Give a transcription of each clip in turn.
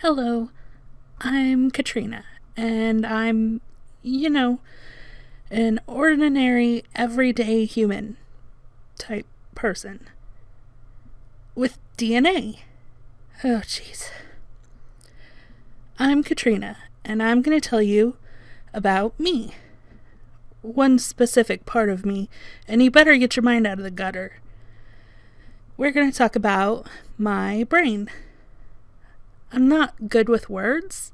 Hello, I'm Katrina, and I'm, an ordinary, everyday human type person with DNA. Oh, jeez. I'm Katrina, and I'm going to tell you about me. One specific part of me, and you better get your mind out of the gutter. We're going to talk about my brain. I'm not good with words.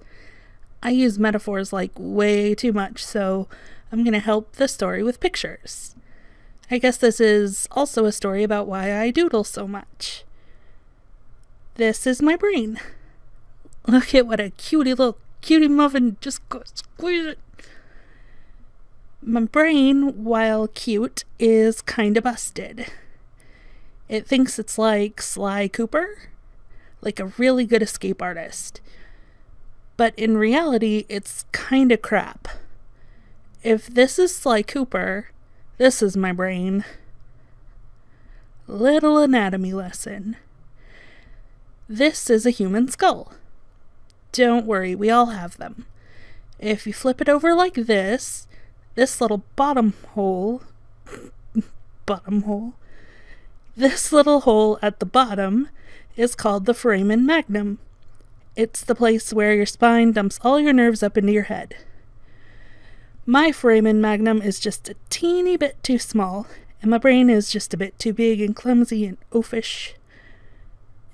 I use metaphors like way too much, so I'm going to help the story with pictures. I guess this is also a story about why I doodle so much. This is my brain. Look at what a cutie muffin, just go squeeze it. My brain, while cute, is kinda busted. It thinks it's like Sly Cooper, like a really good escape artist. But in reality, it's kinda crap. If this is Sly Cooper, this is my brain. Little anatomy lesson. This is a human skull. Don't worry, we all have them. If you flip it over like this little bottom hole, this little hole at the bottom is called the foramen magnum. It's the place where your spine dumps all your nerves up into your head. My foramen magnum is just a teeny bit too small, and my brain is just a bit too big and clumsy and oafish.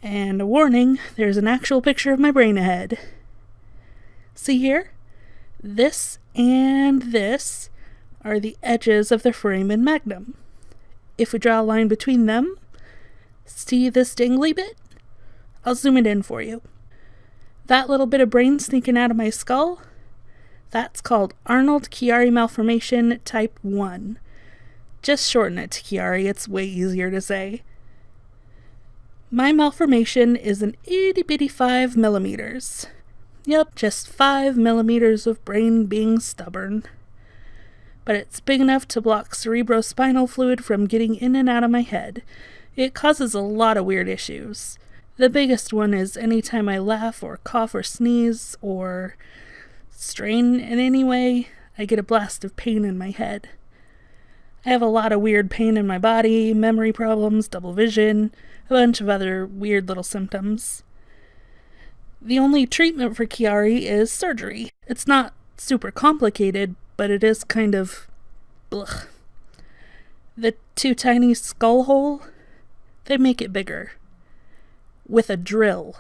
And a warning, there's an actual picture of my brain ahead. See here? This and this are the edges of the foramen magnum. If we draw a line between them, see this dangly bit? I'll zoom it in for you. That little bit of brain sneaking out of my skull, that's called Arnold-Chiari Malformation Type 1. Just shorten it to Chiari, it's way easier to say. My malformation is an itty-bitty 5 millimeters. Yep, just 5 millimeters of brain being stubborn. But it's big enough to block cerebrospinal fluid from getting in and out of my head. It causes a lot of weird issues. The biggest one is anytime I laugh or cough or sneeze or strain in any way, I get a blast of pain in my head. I have a lot of weird pain in my body, memory problems, double vision, a bunch of other weird little symptoms. The only treatment for Chiari is surgery. It's not super complicated, but it is kind of blech. The two tiny skull hole, they make it bigger. With a drill.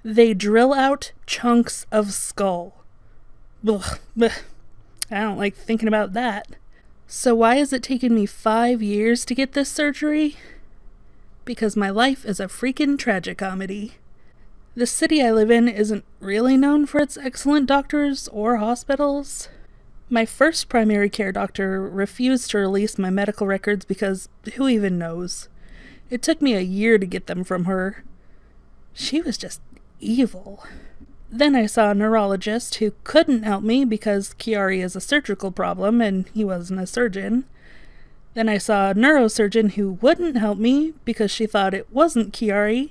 They drill out chunks of skull. Blech, blech. I don't like thinking about that. So why has it taken me 5 years to get this surgery? Because my life is a freaking tragicomedy. The city I live in isn't really known for its excellent doctors or hospitals. My first primary care doctor refused to release my medical records because who even knows? It took me a year to get them from her. She was just evil. Then I saw a neurologist who couldn't help me because Chiari is a surgical problem and he wasn't a surgeon. Then I saw a neurosurgeon who wouldn't help me because she thought it wasn't Chiari,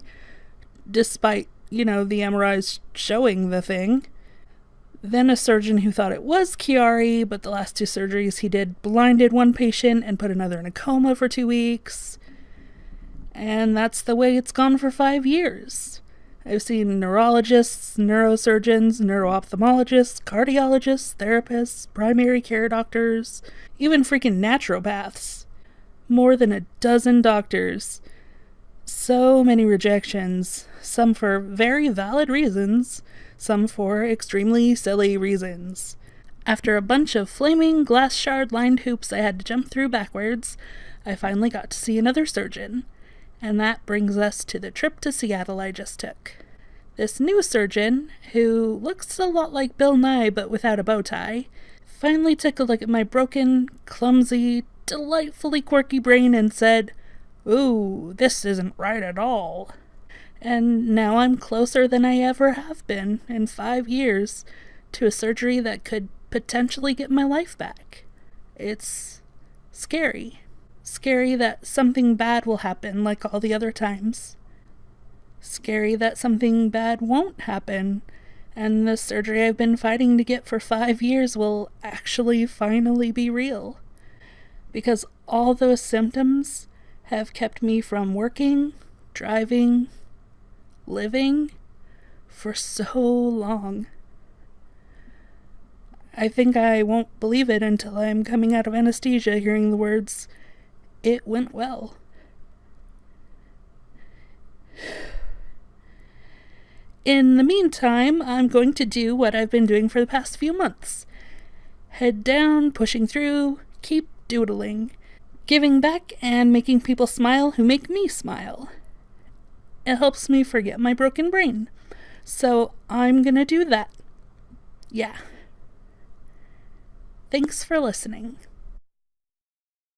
despite, the MRIs showing the thing. Then a surgeon who thought it was Chiari, but the last 2 surgeries he did blinded one patient and put another in a coma for 2 weeks. And that's the way it's gone for 5 years. I've seen neurologists, neurosurgeons, neuro-ophthalmologists, cardiologists, therapists, primary care doctors, even freaking naturopaths. More than a dozen doctors. So many rejections, some for very valid reasons, some for extremely silly reasons. After a bunch of flaming glass shard lined hoops I had to jump through backwards, I finally got to see another surgeon. And that brings us to the trip to Seattle I just took. This new surgeon, who looks a lot like Bill Nye but without a bow tie, finally took a look at my broken, clumsy, delightfully quirky brain and said, "Ooh, this isn't right at all." And now I'm closer than I ever have been in 5 years to a surgery that could potentially get my life back. It's scary. Scary that something bad will happen like all the other times. Scary that something bad won't happen, and the surgery I've been fighting to get for 5 years will actually finally be real. Because all those symptoms have kept me from working, driving, living for so long. I think I won't believe it until I'm coming out of anesthesia hearing the words, "It went well." In the meantime, I'm going to do what I've been doing for the past few months. Head down, pushing through, keep doodling, giving back and making people smile who make me smile. It helps me forget my broken brain. So I'm gonna do that. Yeah. Thanks for listening.